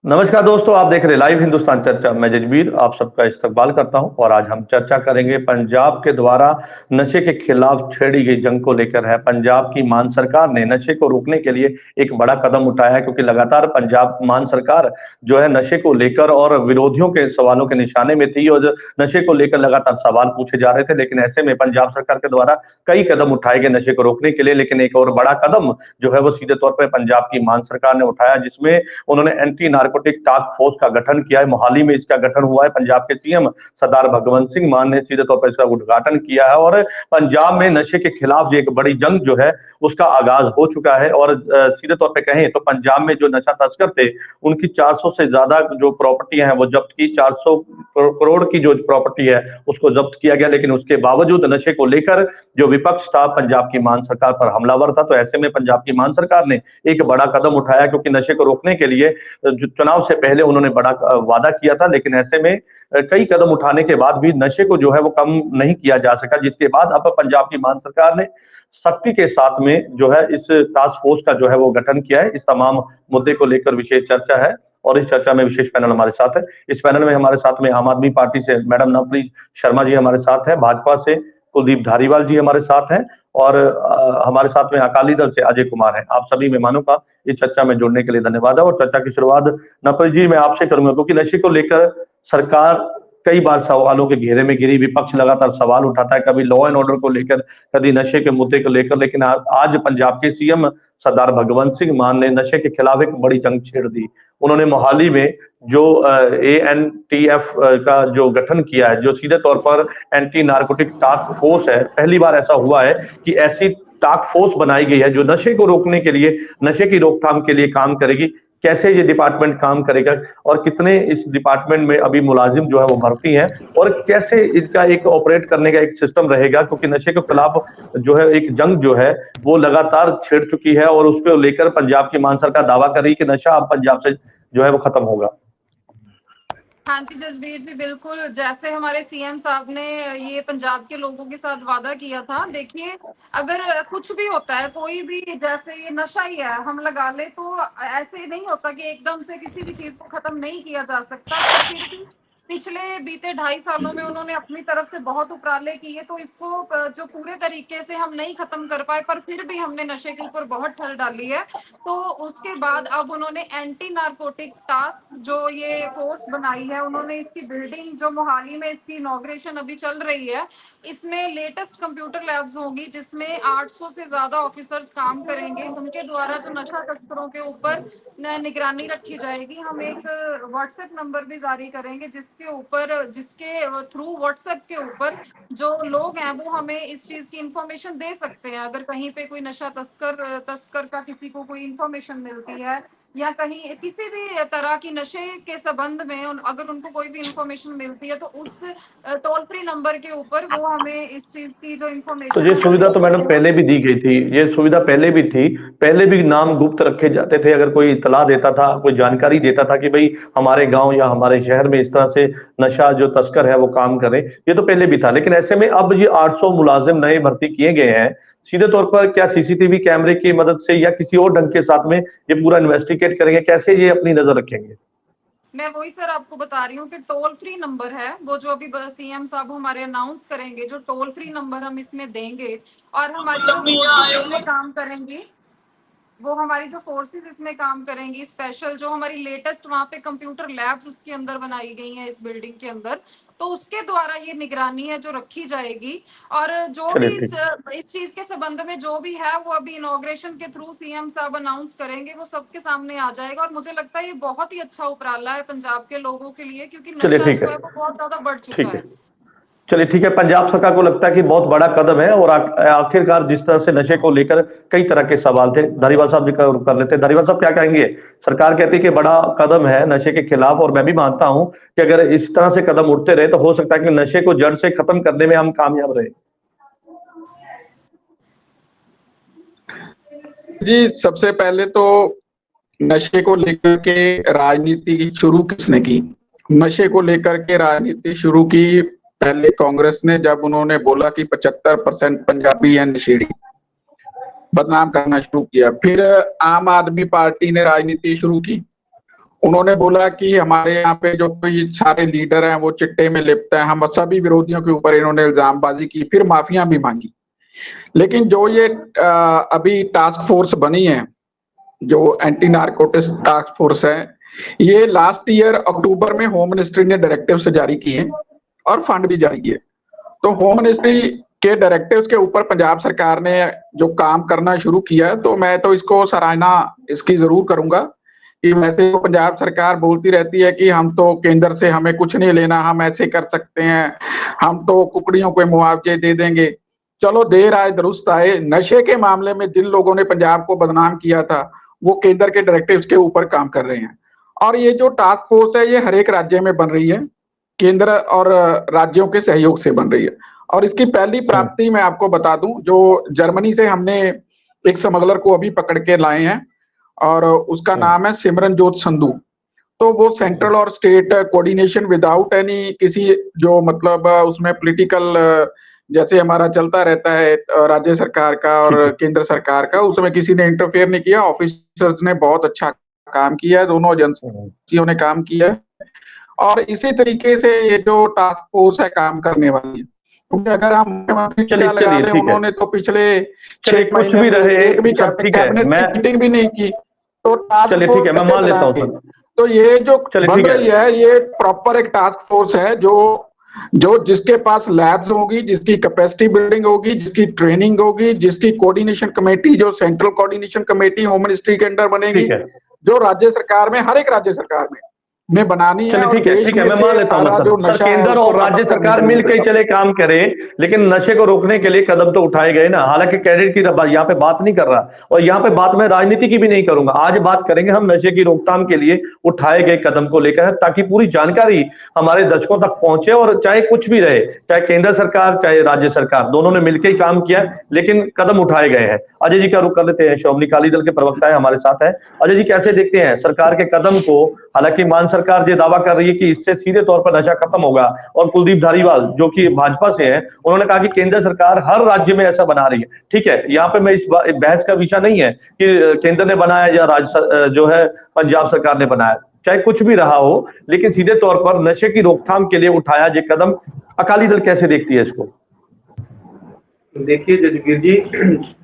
नमस्कार दोस्तों, आप देख रहे हैं लाइव हिंदुस्तान चर्चा। मैं जजबीर आप सबका इस्तकबाल करता हूं और आज हम चर्चा करेंगे पंजाब के द्वारा नशे के खिलाफ छेड़ी गई जंग को लेकर है। पंजाब की मान सरकार ने नशे को रोकने के लिए एक बड़ा कदम उठाया है, क्योंकि लगातार पंजाब मान सरकार जो है नशे को लेकर और विरोधियों के सवालों के निशाने में थी और नशे को लेकर लगातार सवाल पूछे जा रहे थे। लेकिन ऐसे में पंजाब सरकार के द्वारा कई कदम उठाए गए नशे को रोकने के लिए, लेकिन एक और बड़ा कदम जो है वो सीधे तौर पर पंजाब की मान सरकार ने उठाया, जिसमें उन्होंने एंटी नारकोटिक टास्क फोर्स का गठन किया है। मोहाली में इसका गठन हुआ है। पंजाब के सीएम सरदार भगवंत सिंह मान ने सीधे तौर पर इसका उद्घाटन किया है और पंजाब में नशे के खिलाफ जो एक बड़ी जंग जो है उसका आगाज हो चुका है। और सीधे तौर पर कहें तो पंजाब में जो नशा तस्कर थे उनकी 400 से ज्यादा जो प्रॉपर्टियां हैं वो जब्त की। 400 करोड़ की जो प्रॉपर्टी है उसको जब्त किया गया, लेकिन उसके बावजूद नशे को लेकर जो विपक्ष था पंजाब की मान सरकार पर हमलावर था। तो ऐसे में पंजाब की मान सरकार ने एक बड़ा कदम उठाया, क्योंकि नशे को रोकने के लिए जो चुनाव से पहले उन्होंने बड़ा वादा किया था, लेकिन ऐसे में कई कदम उठाने के बाद भी नशे को जो है वो कम नहीं किया जा सका, जिसके बाद अब पंजाब की मान सरकार ने सख्ती के साथ में जो है इस टास्क फोर्स का जो है वो गठन किया है। इस तमाम मुद्दे को लेकर विशेष चर्चा है और इस चर्चा में विशेष पैनल हमारे साथ है। इस पैनल में हमारे साथ में आम आदमी पार्टी से मैडम नवप्रीत शर्मा जी हमारे साथ है, भाजपा से कुलदीप धारीवाल जी हमारे साथ हैं और हमारे साथ में अकाली दल से अजय कुमार हैं। आप सभी मेहमानों का इस चर्चा में जुड़ने के लिए धन्यवाद है। और चर्चा की शुरुआत नवप्रीत जी मैं आपसे करूंगा, क्योंकि नशे को लेकर सरकार कई बार सवालों के घेरे में घिरी। विपक्ष लगातार सवाल उठाता है, कभी लॉ एंड ऑर्डर को लेकर, कभी नशे के मुद्दे को लेकर, लेकिन आज पंजाब के सीएम सरदार भगवंत सिंह मान ने नशे के खिलाफ एक बड़ी जंग छेड़ दी। उन्होंने मोहाली में जो ANTF का जो गठन किया है, जो सीधे तौर पर एंटी नारकोटिक टास्क फोर्स है, पहली बार ऐसा हुआ है कि ऐसी टास्क फोर्स बनाई गई है जो नशे को रोकने के लिए, नशे की रोकथाम के लिए काम करेगी। कैसे ये डिपार्टमेंट काम करेगा और कितने इस डिपार्टमेंट में अभी मुलाजिम जो है वो भर्ती हैं और कैसे इसका एक ऑपरेट करने का एक सिस्टम रहेगा, क्योंकि नशे के खिलाफ जो है एक जंग जो है वो लगातार छिड़ चुकी है और उसको लेकर पंजाब की मान सरकार दावा कर रही है कि नशा अब पंजाब से जो है वो खत्म होगा। हाँ जी जसबीर जी, बिल्कुल जैसे हमारे सीएम साहब ने ये पंजाब के लोगों के साथ वादा किया था। देखिए, अगर कुछ भी होता है, कोई भी, जैसे ये नशा ही है हम लगा ले, तो ऐसे नहीं होता कि एकदम से किसी भी चीज को खत्म नहीं किया जा सकता। पर फिर भी पिछले बीते 2.5 सालों में उन्होंने अपनी तरफ से बहुत उपराले किए, तो इसको जो पूरे तरीके से हम नहीं खत्म कर पाए, पर फिर भी हमने नशे के ऊपर बहुत ठल डाली है। तो उसके बाद अब उन्होंने एंटी नारकोटिक टास्क जो ये फोर्स बनाई है, उन्होंने इसकी बिल्डिंग जो मोहाली में इसकी इनॉग्रेशन अभी चल रही है, इसमें लेटेस्ट कंप्यूटर लैब्स होंगी, जिसमें 800 से ज्यादा ऑफिसर्स काम करेंगे। उनके द्वारा जो नशा तस्करों के ऊपर निगरानी रखी जाएगी। हम एक व्हाट्सएप नंबर भी जारी करेंगे, जिसके थ्रू व्हाट्सएप के ऊपर जो लोग हैं वो हमें इस चीज की इंफॉर्मेशन दे सकते हैं। अगर कहीं पे कोई नशा तस्कर का किसी को कोई इंफॉर्मेशन मिलती है या कहीं किसी भी तरह की नशे के संबंध में अगर उनको कोई भी इंफॉर्मेशन मिलती है, तो उस टोल फ्री नंबर के ऊपर वो हमें इस चीज की जो तो इंफॉर्मेशन ये है वो सुविधा दे तो मैडम सकते हैं। पहले भी दी गई थी, ये सुविधा पहले भी थी। पहले भी नाम गुप्त रखे जाते थे। अगर कोई इतला देता था, कोई जानकारी देता था कि भाई हमारे गांव या हमारे शहर में इस तरह से नशा जो तस्कर है वो काम करें, ये तो पहले भी था। लेकिन ऐसे में अब ये 800 मुलाजिम नए भर्ती किए गए हैं। सीधे तौर पर क्या सीसीटीवी कैमरे की मदद से या किसी और ढंग के साथ में ये पूरा इन्वेस्टिगेट करेंगे? कैसे ये अपनी नजर रखेंगे? मैं वही सर आपको बता रही हूँ कि टोल फ्री नंबर है वो, जो अभी सीएम साहब हमारे अनाउंस करेंगे, जो टोल फ्री नंबर हम इसमें देंगे। और हमारी जो फोर्सेस इसमें काम करेंगी, वो हमारी जो फोर्सेस इसमें काम करेंगी, स्पेशल जो हमारी लेटेस्ट वहां पे कंप्यूटर लैब्स उसके अंदर बनाई गई हैं इस बिल्डिंग के अंदर, तो उसके द्वारा ये निगरानी है जो रखी जाएगी। और जो भी चलिए ठीक। इस चीज के संबंध में जो भी है वो अभी इनॉग्रेशन के थ्रू सीएम साहब अनाउंस करेंगे, वो सबके सामने आ जाएगा। और मुझे लगता है ये बहुत ही अच्छा उपराला है पंजाब के लोगों के लिए, क्योंकि चलिए नशा ठीक जो है। है वो बहुत ज्यादा बढ़ चुका ठीक है। है। चलिए ठीक है। पंजाब सरकार को लगता है कि बहुत बड़ा कदम है और आखिरकार जिस तरह से नशे को लेकर कई तरह के सवाल थे, धारीवाल साहब जी कर लेते हैं। धारीवाल साहब क्या कहेंगे? सरकार कहती है कि बड़ा कदम है नशे के खिलाफ, और मैं भी मानता हूं कि अगर इस तरह से कदम उठते रहे तो हो सकता है कि नशे को जड़ से खत्म करने में हम कामयाब रहे। जी, सबसे पहले तो नशे को लेकर के राजनीति शुरू किसने की? नशे को लेकर के राजनीति शुरू की पहले कांग्रेस ने, जब उन्होंने बोला कि 75% पंजाबी है नशेड़ी, बदनाम करना शुरू किया। फिर आम आदमी पार्टी ने राजनीति शुरू की, उन्होंने बोला कि हमारे यहाँ पे जो कोई सारे लीडर हैं वो चिट्टे में लिप्त हैं, हम सभी विरोधियों के ऊपर इन्होंने इल्जामबाजी की, फिर माफिया भी मांगी। लेकिन जो ये अभी टास्क फोर्स बनी है, जो एंटी नारकोटिक्स टास्क फोर्स है, ये लास्ट ईयर अक्टूबर में होम मिनिस्ट्री ने डायरेक्टिव से जारी किए और फंड भी जारी किए। तो होम मिनिस्ट्री के डायरेक्टिव्स के ऊपर पंजाब सरकार ने जो काम करना शुरू किया, तो मैं तो इसको सराहना इसकी जरूर करूंगा कि वैसे तो पंजाब सरकार बोलती रहती है कि हम तो केंद्र से हमें कुछ नहीं लेना, हम ऐसे कर सकते हैं, हम तो कुकड़ियों को मुआवजे दे देंगे। चलो देर आए दुरुस्त आए, नशे के मामले में जिन लोगों ने पंजाब को बदनाम किया था वो केंद्र के डायरेक्टिव्स के ऊपर काम कर रहे हैं। और ये जो टास्क फोर्स है ये हर एक राज्य में बन रही है, केंद्र और राज्यों के सहयोग से बन रही है। और इसकी पहली प्राप्ति मैं आपको बता दूं, जो जर्मनी से हमने एक स्मगलर को अभी पकड़ के लाए हैं और उसका नाम है सिमरनजोत संधू। तो वो सेंट्रल और स्टेट कोऑर्डिनेशन विदाउट एनी किसी जो मतलब उसमें पॉलिटिकल जैसे हमारा चलता रहता है राज्य सरकार का और केंद्र सरकार का, उसमें किसी ने इंटरफेयर नहीं किया। ऑफिसर्स ने बहुत अच्छा काम किया है, दोनों एजेंसियों ने काम किया है और इसी तरीके से ये जो टास्क फोर्स है काम करने वाली है। क्योंकि अगर हम उन्होंने तो पिछले 6 कुछ भी रहे एक भी कैबिनेट मीटिंग भी नहीं की, तो टास्क ठीक है, मैं मान लेता हूँ। तो ये जो बन रही है ये प्रॉपर एक टास्क फोर्स है जो जिसके पास लैब्स होगी, जिसकी कैपेसिटी बिल्डिंग होगी, जिसकी ट्रेनिंग होगी, जिसकी कोऑर्डिनेशन कमेटी जो central coordination committee home ministry के अंडर बनेगी, जो राज्य सरकार में हर एक राज्य सरकार में बनानी है। ठीक है, मैं मान लेता हूँ सर, केंद्र और राज्य सरकार मिलकर ही चले काम करें, लेकिन नशे को रोकने के लिए कदम तो उठाए गए ना। हालांकि कैडेट की यहाँ पे बात नहीं कर रहा और यहाँ पे बात मैं राजनीति की भी नहीं करूंगा। आज बात करेंगे हम नशे की रोकथाम के लिए उठाए गए कदम को लेकर, ताकि पूरी जानकारी हमारे दर्शकों तक पहुंचे। और चाहे कुछ भी रहे, चाहे केंद्र सरकार चाहे राज्य सरकार, दोनों ने मिलकर ही काम किया, लेकिन कदम उठाए गए हैं। अजय जी का रुख कर लेते हैं, श्रोमणी अकाली दल के प्रवक्ता है हमारे साथ है। अजय जी, कैसे देखते हैं सरकार के कदम को? हालांकि मान सरकार ये दावा कर रही है कि इससे सीधे तौर पर नशा खत्म होगा, और कुलदीप धारीवाल जो कि भाजपा से हैं, उन्होंने कहा कि केंद्र सरकार हर राज्य में ऐसा बना रही है। ठीक है, यहाँ पे मैं इस बहस का विषय नहीं है कि केंद्र ने बनाया या राज्य जो है पंजाब सरकार ने बनाया, चाहे कुछ भी रहा हो, लेकिन सीधे तौर पर नशे की रोकथाम के लिए उठाया ये कदम अकाली दल कैसे देखती है इसको? देखिए जजबीर जी,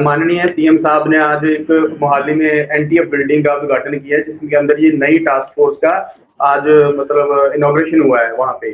माननीय सीएम साहब ने आज एक मोहाली में एनटीएफ बिल्डिंग का उद्घाटन किया है, जिसके अंदर ये नई टास्क फोर्स का आज मतलब इनॉग्रेशन हुआ है वहां पे।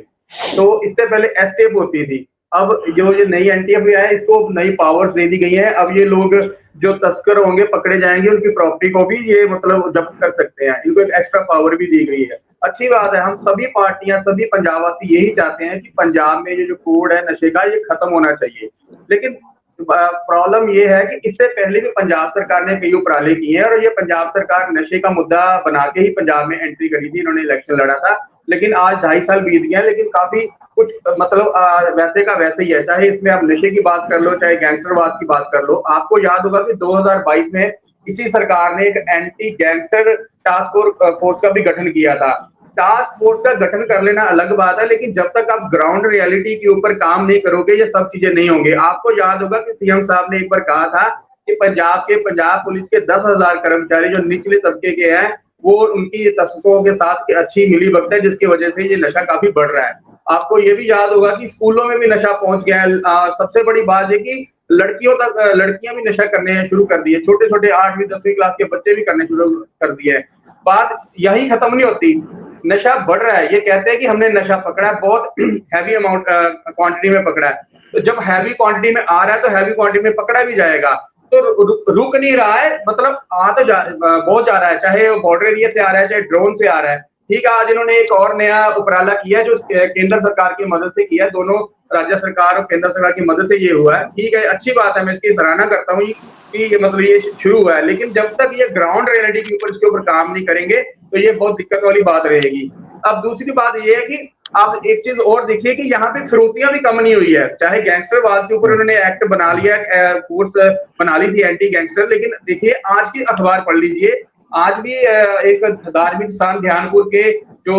तो इससे पहले एसटीएफ होती थी, अब जो ये नई एनटीएफ है इसको नई पावर्स दे दी गई है। अब ये लोग जो तस्कर होंगे पकड़े जाएंगे, उनकी प्रॉपर्टी को भी ये मतलब जब्त कर सकते हैं, इनको एक एक्स्ट्रा पावर भी दी गई है। अच्छी बात है, हम सभी पार्टियां सभी पंजाबवासी यही चाहते हैं कि पंजाब में ये जो कोड है नशे का ये खत्म होना चाहिए। लेकिन प्रॉब्लम ये है कि इससे पहले भी पंजाब सरकार ने कई उपराले किए हैं और ये पंजाब सरकार नशे का मुद्दा बना के ही पंजाब में एंट्री करी थी, इन्होंने इलेक्शन लड़ा था। लेकिन आज 2.5 साल बीत गए हैं, लेकिन काफी कुछ मतलब वैसे का वैसे ही है। चाहे इसमें आप नशे की बात कर लो, चाहे गैंगस्टरवाद की बात कर लो। आपको याद होगा कि 2022 में इसी सरकार ने एक एंटी गैंगस्टर टास्क फोर्स का भी गठन किया था। टास्क फोर्स का गठन कर लेना अलग बात है, लेकिन जब तक आप ग्राउंड रियलिटी के ऊपर काम नहीं करोगे ये सब चीजें नहीं होंगे। आपको याद होगा कि सीएम साहब ने एक बार कहा था कि पंजाब पुलिस के 10,000 कर्मचारी जो निचले तबके के हैं वो उनकी तस्करों के साथ अच्छी मिली भगत है, जिसकी वजह से ये नशा काफी बढ़ रहा है। आपको ये भी याद होगा कि स्कूलों में भी नशा पहुंच गया है। सबसे बड़ी बात है कि लड़कियां भी नशा करने शुरू कर दी है, छोटे छोटे 8वीं 10वीं क्लास के बच्चे भी करने शुरू कर दिए। बात यही खत्म नहीं होती, नशा बढ़ रहा है। ये कहते हैं कि हमने नशा पकड़ा है, बहुत हैवी अमाउंट क्वांटिटी में पकड़ा है। तो जब हैवी क्वांटिटी में आ रहा है तो हैवी क्वांटिटी में पकड़ा भी जाएगा। तो रुक नहीं रहा है, मतलब बहुत जा रहा है, चाहे वो बॉर्डर एरिया से आ रहा है चाहे ड्रोन से आ रहा है। ठीक है, आज इन्होंने एक और नया उपराला किया जो केंद्र सरकार की मदद से किया, दोनों राज्य सरकार और केंद्र सरकार की मदद से ये हुआ है। ठीक है, अच्छी बात है, मैं इसकी सराहना करता हूँ कि मतलब ये शुरू हुआ है। लेकिन जब तक ये ग्राउंड रियलिटी के ऊपर इसके ऊपर काम नहीं करेंगे तो ये बहुत दिक्कत वाली बात रहेगी। अब दूसरी बात ये है कि आप एक चीज और देखिए कि यहाँ पे फिरौतियां भी कम नहीं हुई है। चाहे गैंगस्टरवाद के ऊपर उन्होंने एक्ट बना लिया, फोर्स बना ली थी एंटी गैंगस्टर, लेकिन देखिए आज की अखबार पढ़ लीजिए, आज भी एक धार्मिक स्थान ध्यानपुर के जो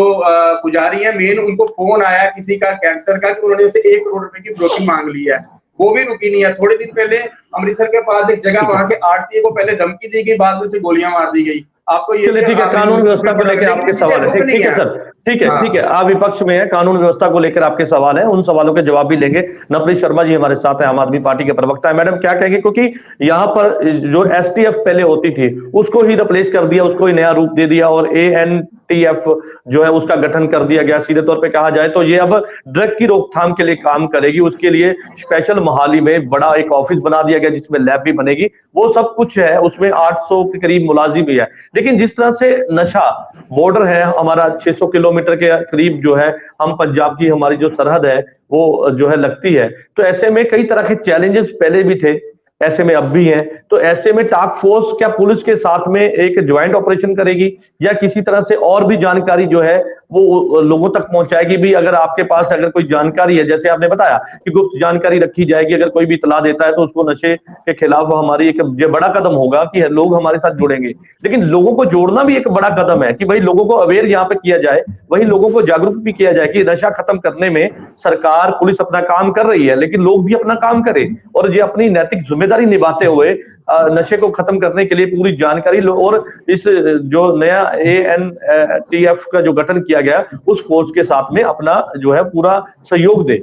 पुजारी है मेन, उनको फोन आया किसी का गैंगस्टर का कि उन्होंने उसे 1 करोड़ रुपए की फिरौती मांग ली है, वो भी रुकी नहीं है। थोड़े दिन पहले अमृतसर के पास एक जगह, वहां के आरटीए को पहले धमकी दी गई, बाद में उसे गोलियां मार दी गई। आपको ये चलिए ठीक है, कानून व्यवस्था को लेकर आपके सवाल है, ठीक है सर, ठीक है ठीक है, आप विपक्ष में है, कानून व्यवस्था को लेकर आपके सवाल है, उन सवालों के जवाब भी लेंगे। नवप्रीत शर्मा जी हमारे साथ है, आम आदमी पार्टी के प्रवक्ता है। मैडम क्या कहेंगे, क्योंकि यहाँ पर जो एसटीएफ पहले होती थी उसको ही रिप्लेस कर दिया, उसको ही नया रूप दे दिया और एएनटीएफ जो है उसका गठन कर दिया गया। सीधे तौर पे कहा जाए तो ये अब ड्रग की रोकथाम के लिए काम करेगी, उसके लिए स्पेशल मोहाली में बड़ा एक ऑफिस बना दिया गया जिसमें लैब भी बनेगी, वो सब कुछ है, उसमें 800 के करीब मुलाजिम भी है। लेकिन जिस तरह से नशा बॉर्डर है हमारा 600 किलोमीटर के करीब जो है, हम पंजाब की हमारी जो सरहद है वो जो है लगती है, तो ऐसे में कई तरह के चैलेंजेस पहले भी थे, ऐसे में अब भी हैं। तो ऐसे में टास्क फोर्स क्या पुलिस के साथ में एक ज्वाइंट ऑपरेशन करेगी या किसी तरह से और भी जानकारी जो है वो लोगों तक पहुंचाएगी भी? अगर आपके पास अगर कोई जानकारी है, जैसे आपने बताया कि गुप्त जानकारी रखी जाएगी, अगर कोई भी इतला देता है तो उसको नशे के खिलाफ हमारी एक ये बड़ा कदम होगा कि लोग हमारे साथ जुड़ेंगे। लेकिन लोगों को जोड़ना भी एक बड़ा कदम है कि भाई लोगों को अवेयर यहाँ पे किया जाए, वही लोगों को जागरूक भी किया जाए कि नशा खत्म करने में सरकार पुलिस अपना काम कर रही है, लेकिन लोग भी अपना काम करें और ये अपनी नैतिक जिम्मेदारी निभाते हुए नशे को खत्म करने के लिए पूरी जानकारी लो और इस जो नया एएनटीएफ का जो गठन किया गया उस फोर्स के साथ में अपना जो है पूरा सहयोग दे।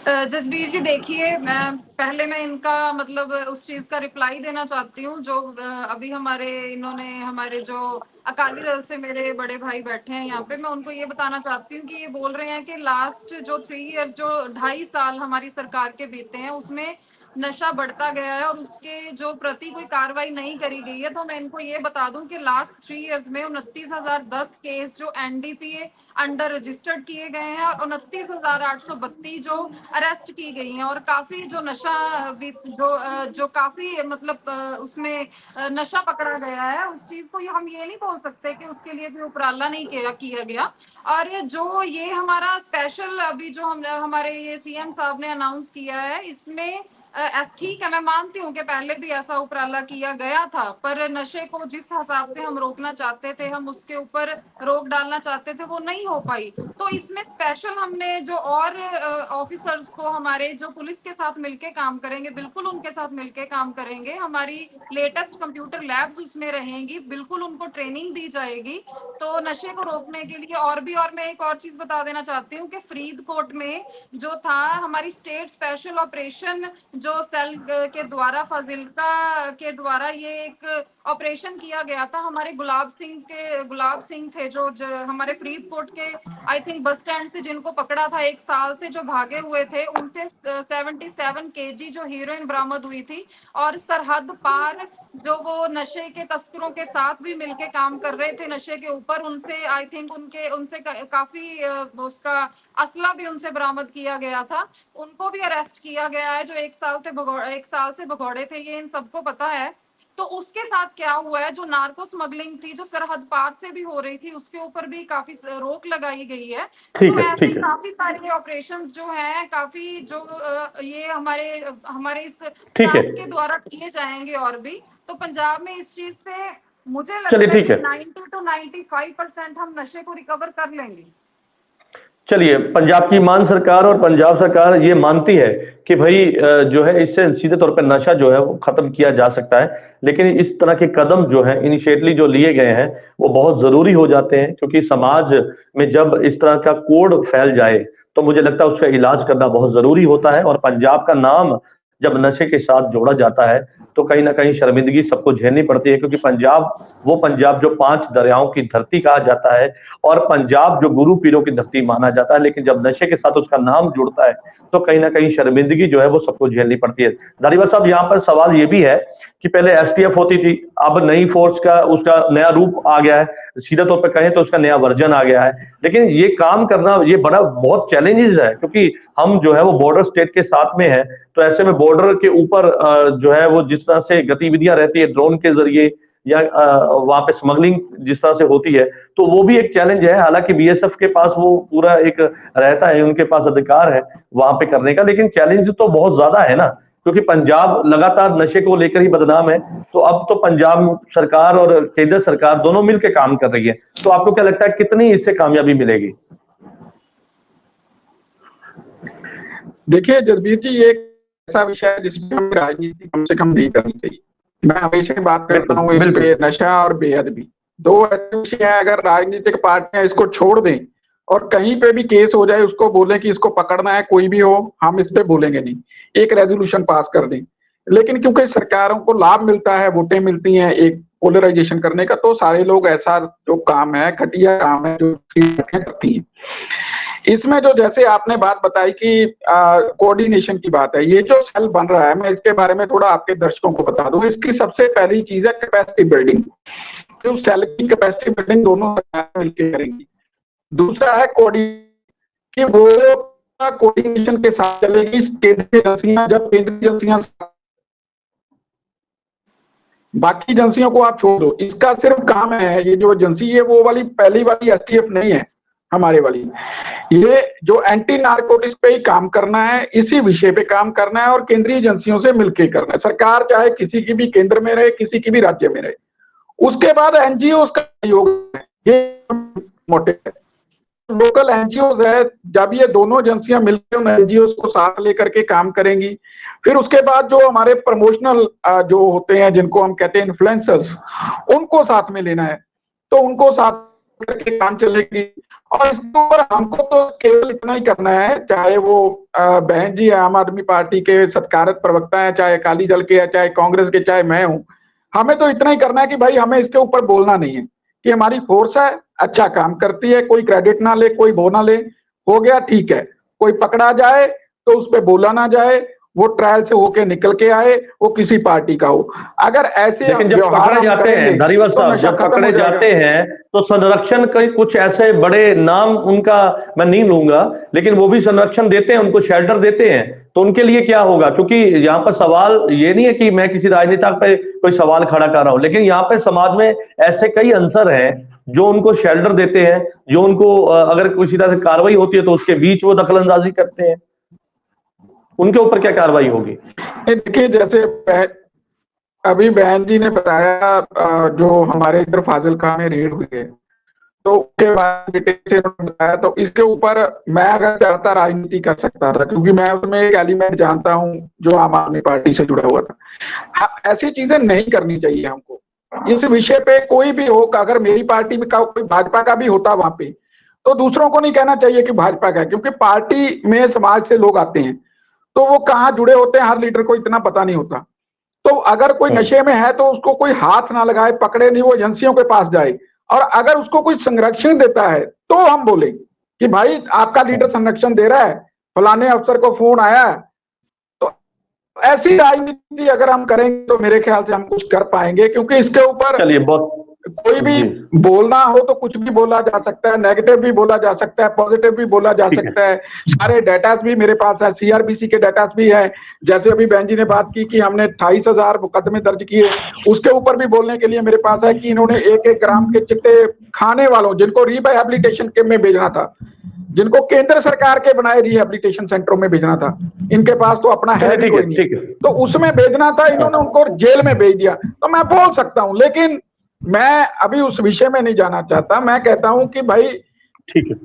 जसबीर जी देखिए, मैं इनका मतलब उस चीज का रिप्लाई देना चाहती हूँ जो अभी हमारे जो अकाली दल से मेरे बड़े भाई बैठे हैं यहाँ पे, मैं उनको ये बताना चाहती हूँ कि ये बोल रहे हैं कि लास्ट जो 3 इयर्स जो 2.5 साल हमारी सरकार के बीते हैं उसमें नशा बढ़ता गया है और उसके जो प्रति कोई कार्रवाई नहीं करी गई है। तो मैं इनको ये बता दूं कि लास्ट 3 इयर्स में 29,010 केस जो एनडीपीए अंडर रजिस्टर्ड किए गए हैं और 29,832 जो अरेस्ट की गई हैं और काफी जो नशा जो काफी मतलब उसमें नशा पकड़ा गया है, उस चीज को हम ये नहीं बोल सकते कि उसके लिए कोई उपराला नहीं किया गया। और जो ये हमारा स्पेशल अभी जो हमारे ये सीएम साहब ने अनाउंस किया है, इसमें ठीक है, मैं मानती हूँ कि पहले भी ऐसा उपराला किया गया था, पर नशे को जिस हिसाब से हम रोकना चाहते थे, हम उसके ऊपर रोक डालना चाहते थे, वो नहीं हो पाई। तो इसमें स्पेशल हमने जो और ऑफिसर्स को हमारे जो पुलिस के साथ मिलके काम करेंगे, बिल्कुल उनके साथ मिलके काम करेंगे। हमारी लेटेस्ट कंप्यूटर लैब्स उसमें रहेंगी, बिल्कुल उनको ट्रेनिंग दी जाएगी तो नशे को रोकने के लिए। और मैं एक और चीज बता देना चाहती हूँ कि फरीदकोट में जो था हमारी स्टेट स्पेशल ऑपरेशन जो सेल के द्वारा फाजिल्का के द्वारा ये एक ऑपरेशन किया गया था, हमारे गुलाब सिंह थे जो हमारे फरीदकोट के आई थिंक बस स्टैंड से जिनको पकड़ा था 1 साल से जो भागे हुए थे, उनसे 77 केजी जो हीरोइन बरामद हुई थी। और सरहद पार जो वो नशे के तस्करों के साथ भी मिलके काम कर रहे थे नशे के ऊपर, उनसे आई थिंक उनसे काफी उसका असला भी उनसे बरामद किया गया था, उनको भी अरेस्ट किया गया है जो 1 साल से भगौड़े थे, ये इन सबको पता है। तो उसके साथ क्या हुआ है, जो नार्को स्मगलिंग थी जो सरहद पार से भी हो रही थी, उसके ऊपर भी काफी रोक लगाई गई है। तो ऐसे काफी सारे ऑपरेशंस जो हैं, काफी जो ये हमारे इस टास्क के द्वारा किए जाएंगे और भी। तो पंजाब में इस चीज से मुझे लगता है कि 90 to 95% हम नशे को रिकवर कर लेंगे। चलिए, पंजाब की मान सरकार और पंजाब सरकार ये मानती है कि भाई जो है इससे सीधे तौर पर नशा जो है वो खत्म किया जा सकता है, लेकिन इस तरह के कदम जो है इनिशिएटिव जो लिए गए हैं वो बहुत जरूरी हो जाते हैं, क्योंकि समाज में जब इस तरह का कोड फैल जाए तो मुझे लगता है उसका इलाज करना बहुत जरूरी होता है। और पंजाब का नाम जब नशे के साथ जोड़ा जाता है तो कहीं ना कहीं शर्मिंदगी सबको झेलनी पड़ती है, क्योंकि पंजाब जो 5 दरियाओं की धरती कहा जाता है और पंजाब जो गुरु पीरों की धरती माना जाता है, लेकिन जब नशे के साथ उसका नाम जुड़ता है तो कहीं ना कहीं शर्मिंदगी जो है वो सबको झेलनी पड़ती है। धारीवाल साहब, यहाँ पर सवाल ये भी है कि पहले एसटीएफ होती थी, अब नई फोर्स का उसका नया रूप आ गया है, सीधा तौर पर कहें तो उसका नया वर्जन आ गया है, लेकिन ये काम करना ये बहुत चैलेंजेस है, क्योंकि हम जो है वो बॉर्डर स्टेट के साथ में है। तो ऐसे में बॉर्डर के ऊपर जो है वो जिस तरह से गतिविधियां रहती है ड्रोन के जरिए या वहां पे स्मगलिंग जिस तरह से होती है, तो वो भी एक चैलेंज है। हालांकि बीएसएफ के पास वो पूरा एक रहता है, उनके पास अधिकार है वहां पे करने का, लेकिन चैलेंज तो बहुत ज्यादा है ना, क्योंकि पंजाब लगातार नशे को लेकर ही बदनाम है। तो अब तो पंजाब सरकार और केंद्र सरकार दोनों मिलकर काम कर रही है, तो आपको क्या लगता है कितनी इससे कामयाबी मिलेगी? देखिए जसबीर जी, ये एक ऐसा विषय है जिसमें हमें राजनीति कम से कम नहीं करनी चाहिए, मैं हमेशा बात करता हूँ इस पे, नशा और बेअदबी दो ऐसे विषय हैं। अगर राजनीतिक पार्टियां इसको छोड़ दें और कहीं पे भी केस हो जाए उसको बोलें कि इसको पकड़ना है, कोई भी हो, हम इस पे बोलेंगे नहीं, एक रेजोल्यूशन पास कर दें। लेकिन क्योंकि सरकारों को लाभ मिलता है, वोटें मिलती हैं एक पोलराइजेशन करने का, तो सारे लोग ऐसा जो काम है, घटिया काम है, जो करती हैं। इसमें जो जैसे आपने बात बताई कि कोऑर्डिनेशन की बात है, ये जो सेल बन रहा है, मैं इसके बारे में थोड़ा आपके दर्शकों को बता दूं। इसकी सबसे पहली चीज है कैपेसिटी बिल्डिंग। जो सेल की कैपेसिटी बिल्डिंग दोनों मिलकर करेंगी। दूसरा है कि वो कोऑर्डिनेशन के साथ चलेगी केंद्रीय एजेंसियां, जब केंद्रीय एजेंसियां, बाकी एजेंसियों को आप छोड़ दो, इसका सिर्फ काम है, ये जो एजेंसी है वो वाली पहली वाली एसटीएफ नहीं है हमारे वाली, ये जो एंटी नारकोटिक्स पे ही काम करना है, इसी विषय पे काम करना है और केंद्रीय एजेंसियों से मिलकर करना है। सरकार चाहे किसी की भी केंद्र में रहे, किसी की भी राज्य में रहे। उसके बाद एनजीओ का सहयोग है, ये मोटिव है। लोकल एनजीओ है, जब ये दोनों एजेंसियां मिलकर उन एनजीओ को साथ लेकर के काम करेंगी, फिर उसके बाद जो हमारे प्रमोशनल जो होते हैं, जिनको हम कहते हैं इन्फ्लुएंसर्स, उनको साथ में लेना है, तो उनको साथ करके काम चलेगी। और इसके ऊपर हमको तो केवल इतना ही करना है, चाहे वो बहन जी आम आदमी पार्टी के सत्कारत प्रवक्ता है, चाहे अकाली दल के, चाहे कांग्रेस के, चाहे मैं हूं, हमें तो इतना ही करना है कि भाई हमें इसके ऊपर बोलना नहीं है कि हमारी फोर्स है, अच्छा काम करती है, कोई क्रेडिट ना ले, कोई वो ना ले, हो गया ठीक है। कोई पकड़ा जाए तो उस पर बोला ना जाए, वो ट्रायल से होके निकल के आए, वो किसी पार्टी का हो। अगर ऐसे लेकिन जब पकड़े जाते हैं धारीवाल साहब, जब पकड़े जाते हैं तो संरक्षण के कुछ ऐसे बड़े नाम, उनका मैं नहीं लूंगा, लेकिन वो भी संरक्षण देते हैं, उनको शेल्टर देते हैं, तो उनके लिए क्या होगा? क्योंकि यहाँ पर सवाल ये नहीं है कि मैं किसी राजनेता पे कोई सवाल खड़ा कर रहा हूं, लेकिन यहाँ पे समाज में ऐसे कई अंसर हैं जो उनको शेल्टर देते हैं, जो उनको अगर किसी तरह से कार्रवाई होती है तो उसके बीच वो दखलंदाजी करते हैं, उनके ऊपर क्या कार्रवाई होगी? देखिए, जैसे अभी बहन जी ने बताया, जो हमारे इधर फाजिलका में रेड हुई है, तो उसके बाद डिटेल से बताया, तो इसके ऊपर मैं अगर चाहता राजनीति कर सकता था, क्योंकि मैं उसमें एक एलिमेंट जानता हूं जो आम आदमी पार्टी से जुड़ा हुआ था। ऐसी चीजें नहीं करनी चाहिए हमको। इस विषय पे कोई भी हो, अगर मेरी पार्टी में कोई भाजपा का भी होता वहां पे, तो दूसरों को नहीं कहना चाहिए कि भाजपा का है, क्योंकि पार्टी में समाज से लोग आते हैं, तो वो कहाँ जुड़े होते हैं हर लीडर को इतना पता नहीं होता। तो अगर कोई नशे में है तो उसको कोई हाथ ना लगाए, पकड़े नहीं, वो एजेंसियों के पास जाए, और अगर उसको कोई संरक्षण देता है तो हम बोले कि भाई आपका लीडर संरक्षण दे रहा है, फलाने अफसर को फोन आया। तो ऐसी राजनीति अगर हम करेंगे तो मेरे ख्याल से हम कुछ कर पाएंगे, क्योंकि इसके ऊपर चलिए, बहुत कोई भी बोलना हो तो कुछ भी बोला जा सकता है, नेगेटिव भी बोला जा सकता है, पॉजिटिव भी बोला जा सकता है। सारे डेटास भी मेरे पास है, सीआरपीसी के डेटास भी है। जैसे अभी बहन जी ने बात की कि हमने 28,000 मुकदमे दर्ज किए, उसके ऊपर भी बोलने के लिए मेरे पास है कि इन्होंने 1-1 ग्राम के चिट्टे खाने वालों, जिनको रिहैबिलिटेशन के में भेजना था, जिनको केंद्र सरकार के बनाए रिहैबिलिटेशन सेंटरों में भेजना था, इनके पास तो अपना है भी कोई नहीं, तो उसमें भेजना था, इन्होंने उनको जेल में भेज दिया। तो मैं बोल सकता हूं, लेकिन मैं अभी उस विषय में नहीं जाना चाहता। मैं कहता हूं कि भाई ठीक है,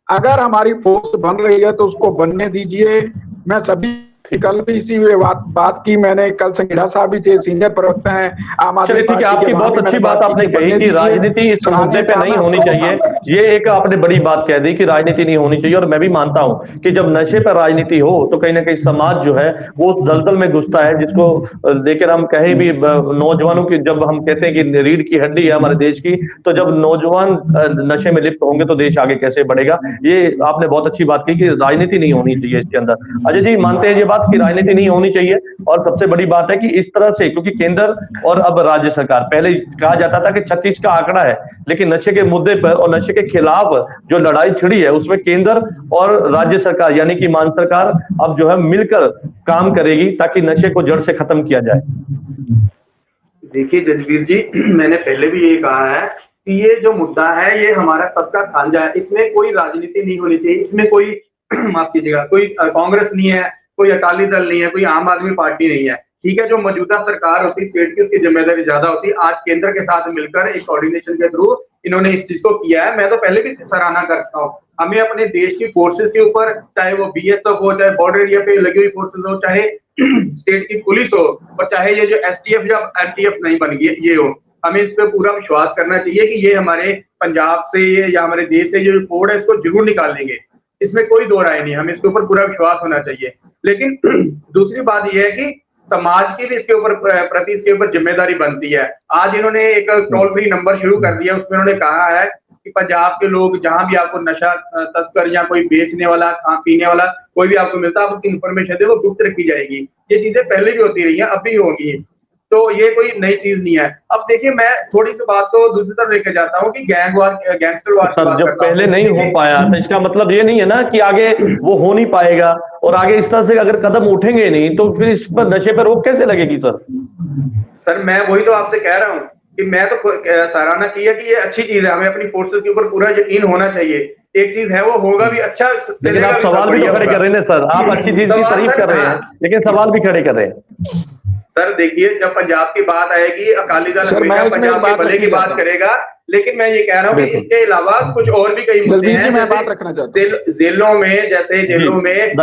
अगर हमारी फोर्स बन रही है तो उसको बनने दीजिए। मैं सभी कल भी इसी बात की, मैंने कल संगीढ़ा साहब भी थे, सीनियर प्रवक्ता हैं आम आदमी पार्टी के। आपकी बहुत अच्छी बात आपने कही कि राजनीति इस मुद्दे पे नहीं होनी चाहिए, ये एक आपने बड़ी बात कह दी कि राजनीति नहीं होनी चाहिए। और मैं भी मानता हूं कि जब नशे पर राजनीति हो तो कहीं ना कहीं समाज जो है वो उस दलदल में घुसता है, जिसको लेकर हम कहीं भी नौजवानों की, जब हम कहते हैं कि रीढ़ की हड्डी है हमारे देश की, तो जब नौजवान नशे में लिप्त होंगे तो देश आगे कैसे बढ़ेगा। ये आपने बहुत अच्छी बात की कि राजनीति नहीं होनी चाहिए इसके अंदर। अजय जी मानते हैं ये बात की राजनीति नहीं होनी चाहिए? और सबसे बड़ी बात है कि इस तरह से, क्योंकि केंद्र और अब राज्य सरकार, पहले कहा जाता था कि 36 का आंकड़ा है, लेकिन नशे के मुद्दे पर और नशे के खिलाफ जो लड़ाई छिड़ी है उसमें केंद्र और राज्य सरकार यानी कि मान सरकार अब जो है मिलकर काम करेगी ताकि नशे को जड़ से खत्म किया जाए। देखिए जजवीर जी, मैंने पहले भी ये कहा है कि ये जो मुद्दा है ये हमारा सबका साझा है, इसमें कोई राजनीति नहीं होनी चाहिए, इसमें कोई माफ कीजिएगा, कोई कांग्रेस नहीं है, कोई अकाली दल नहीं है, कोई आम आदमी पार्टी नहीं है। ठीक है, जो मौजूदा सरकार होती है स्टेट की, उसकी जिम्मेदारी ज्यादा होती है। आज केंद्र के साथ मिलकर एक कोऑर्डिनेशन के थ्रू इन्होंने इस चीज को किया है। मैं तो पहले भी सराहना करता हूँ। हमें अपने देश की फोर्सेस के ऊपर, चाहे वो बीएसएफ हो, चाहे बॉर्डर एरिया पे लगी हुई फोर्सेस हो, चाहे स्टेट की पुलिस हो और चाहे ये जो एसटीएफ या एनटीएफ नहीं बन गई ये हो, हमें इस पे पूरा विश्वास करना चाहिए कि ये हमारे पंजाब से या हमारे देश से जो कोड है इसको जरूर निकाल लेंगे, इसमें कोई दो राय नहीं, हमें इसके ऊपर पूरा विश्वास होना चाहिए। लेकिन दूसरी बात यह है कि समाज की भी इसके ऊपर प्रति इसके ऊपर जिम्मेदारी बनती है। आज इन्होंने एक टोल फ्री नंबर शुरू कर दिया, उसमें उन्होंने कहा है कि पंजाब के लोग जहां भी आपको नशा तस्कर या कोई बेचने वाला पीने वाला कोई भी आपको मिलता है, आप उसकी इन्फॉर्मेशन दे, वो गुप्त रखी जाएगी। ये चीजें पहले भी होती रही हैं, अब भी होंगी, तो ये कोई नई चीज नहीं है। अब देखिए मैं थोड़ी सी बात को दूसरी तरफ लेकर जाता हूँ कि गैंगस्टर वार की बात जब पहले नहीं हो पाया तो इसका मतलब ये नहीं है ना कि आगे वो हो नहीं पाएगा, और आगे इस तरह से अगर कदम उठेंगे नहीं तो फिर इस पर नशे पर रोक कैसे लगेगी सर? सर मैं वही तो आपसे कह रहा हूँ कि मैं तो सराहना की है कि ये अच्छी चीज है, हमें अपनी फोर्सेस के ऊपर पूरा यकीन होना चाहिए। एक चीज है वो होगा भी अच्छा, लेकिन आप सवाल भी तो खड़े कर रहे हैं सर, आप अच्छी चीज की तारीफ कर रहे हैं लेकिन सवाल भी खड़े कर रहे हैं। सर देखिए जब पंजाब की बात आएगी अकाली दल हमेशा पंजाब के भले की बात करेगा, लेकिन मैं ये कह रहा हूँ कि इसके अलावा कुछ और भी कई मुद्दे हैं। मैं बात रखना चाहता हूं जेलों में, जैसे जेलों में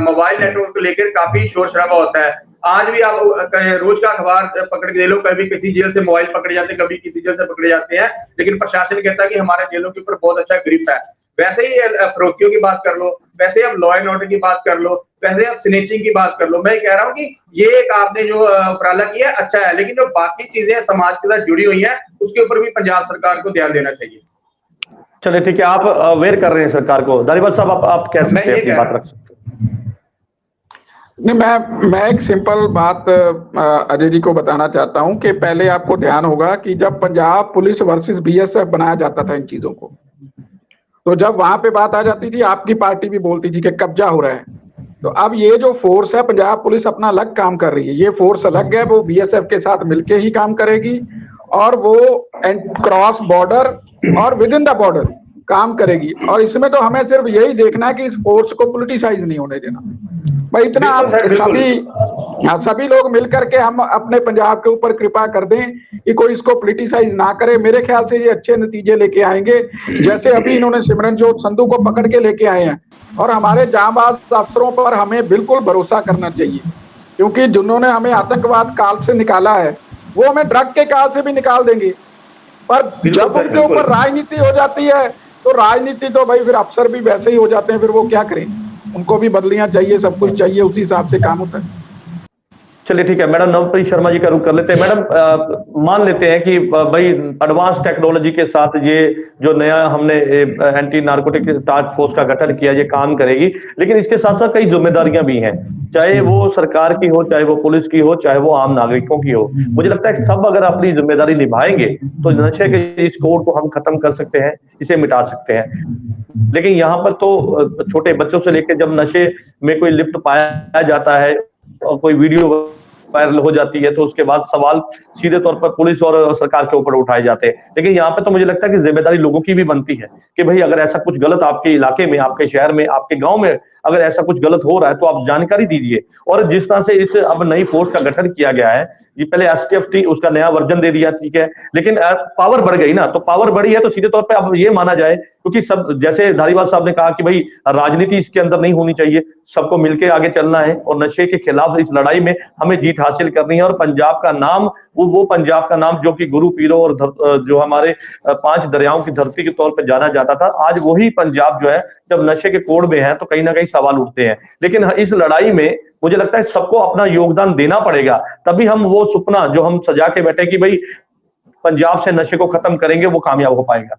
मोबाइल नेटवर्क को लेकर काफी शोर शराबा होता है। आज भी आप रोज का अखबार पकड़ के ले लो, कभी किसी जेल से मोबाइल पकड़े जाते हैं, कभी किसी जेल से पकड़े जाते हैं, लेकिन प्रशासन कहता है कि हमारे जेलों के ऊपर बहुत अच्छा ग्रिप है। वैसे ही फरोख्तियों की बात कर लो, वैसे ही आप लॉ एंड ऑर्डर की बात कर लो, वैसे आप स्नेचिंग की बात कर लो। मैं कह रहा हूँ कि ये एक आपने जो उपराला किया अच्छा है, लेकिन जो बाकी चीजें समाज के साथ जुड़ी हुई हैं उसके ऊपर भी पंजाब सरकार को ध्यान देना चाहिए। चलिए ठीक है, आप अवेयर कर रहे हैं सरकार को। धारीवाल साहब आप कैसे अपनी बात रख सकते हैं? नहीं, मैं एक सिंपल बात अजय जी को बताना चाहता हूं कि पहले आपको ध्यान होगा कि जब पंजाब पुलिस वर्सेस बीएसएफ बनाया जाता था इन चीजों को, तो जब वहां पे बात आ जाती थी आपकी पार्टी भी बोलती थी कि कब्जा हो रहा है। तो अब ये जो फोर्स है पंजाब पुलिस अपना अलग काम कर रही है, ये फोर्स अलग है, वो बीएसएफ के साथ मिलके ही काम करेगी और वो क्रॉस बॉर्डर और विद इन द बॉर्डर काम करेगी। और इसमें तो हमें सिर्फ यही देखना है कि इस फोर्स को पोलिटिसाइज नहीं होने देना। भाई इतना आप सभी लोग मिलकर के हम अपने पंजाब के ऊपर कृपा कर दें कि कोई इसको पोलिटिसाइज ना करे। मेरे ख्याल से ये अच्छे नतीजे लेके आएंगे, जैसे अभी इन्होंने सिमरनजोत संधू को पकड़ के लेके आए हैं। और हमारे जांबाज अफसरों पर हमें बिल्कुल भरोसा करना चाहिए, क्योंकि जिन्होंने हमें आतंकवाद काल से निकाला है वो हमें ड्रग के काल से भी निकाल देंगे। पर जब उनके ऊपर राजनीति हो जाती है तो राजनीति तो भाई फिर अफसर भी वैसे ही हो जाते हैं, फिर वो क्या करें, उनको भी बदलियां चाहिए, सब कुछ चाहिए, उसी हिसाब से काम होता है। चलिए ठीक है, मैडम नवप्रीत शर्मा जी का रुख कर लेते हैं। मैडम मान लेते हैं कि भाई एडवांस टेक्नोलॉजी के साथ ये जो नया हमने एंटी नार्कोटिक टास्क फोर्स का गठन किया ये काम करेगी, लेकिन इसके साथ साथ कई जिम्मेदारियां भी हैं, चाहे वो सरकार की हो, चाहे वो पुलिस की हो, चाहे वो आम नागरिकों की हो। मुझे लगता है कि सब अगर अपनी जिम्मेदारी निभाएंगे तो नशे के इस कोड को हम खत्म कर सकते हैं, इसे मिटा सकते हैं। लेकिन यहाँ पर तो छोटे बच्चों से लेकर जब नशे में कोई लिप्त पाया जाता है और कोई वीडियो वायरल हो जाती है तो उसके बाद सवाल सीधे तौर पर पुलिस और सरकार के ऊपर उठाए जाते हैं। लेकिन यहाँ पे तो मुझे लगता है कि जिम्मेदारी लोगों की भी बनती है कि भाई अगर ऐसा कुछ गलत आपके इलाके में, आपके शहर में, आपके गांव में अगर ऐसा कुछ गलत हो रहा है तो आप जानकारी दीजिए। और जिस तरह से इस अब नई फोर्स का गठन किया गया है, ये पहले एसटीएफ थी, उसका नया वर्जन दे दिया, ठीक है, लेकिन पावर बढ़ गई ना, तो पावर बढ़ी है तो सीधे तौर पे अब ये माना जाए, क्योंकि सब जैसे धारीवाल साहब ने कहा कि भाई राजनीति इसके अंदर नहीं होनी चाहिए, सबको मिलकर आगे चलना है और नशे के खिलाफ इस लड़ाई में हमें जीत हासिल करनी है। और पंजाब का नाम वो पंजाब का नाम जो कि गुरु पीरों और जो हमारे 5 दरियाओं की धरती के तौर पर जाना जाता था, आज वही पंजाब जो है जब नशे के कोड में है तो कहीं ना कहीं सवाल उठते हैं। लेकिन इस लड़ाई में मुझे लगता है सबको अपना योगदान देना पड़ेगा, तभी हम वो सपना जो हम सजा के बैठे कि भाई पंजाब से नशे को खत्म करेंगे वो कामयाब हो पाएगा।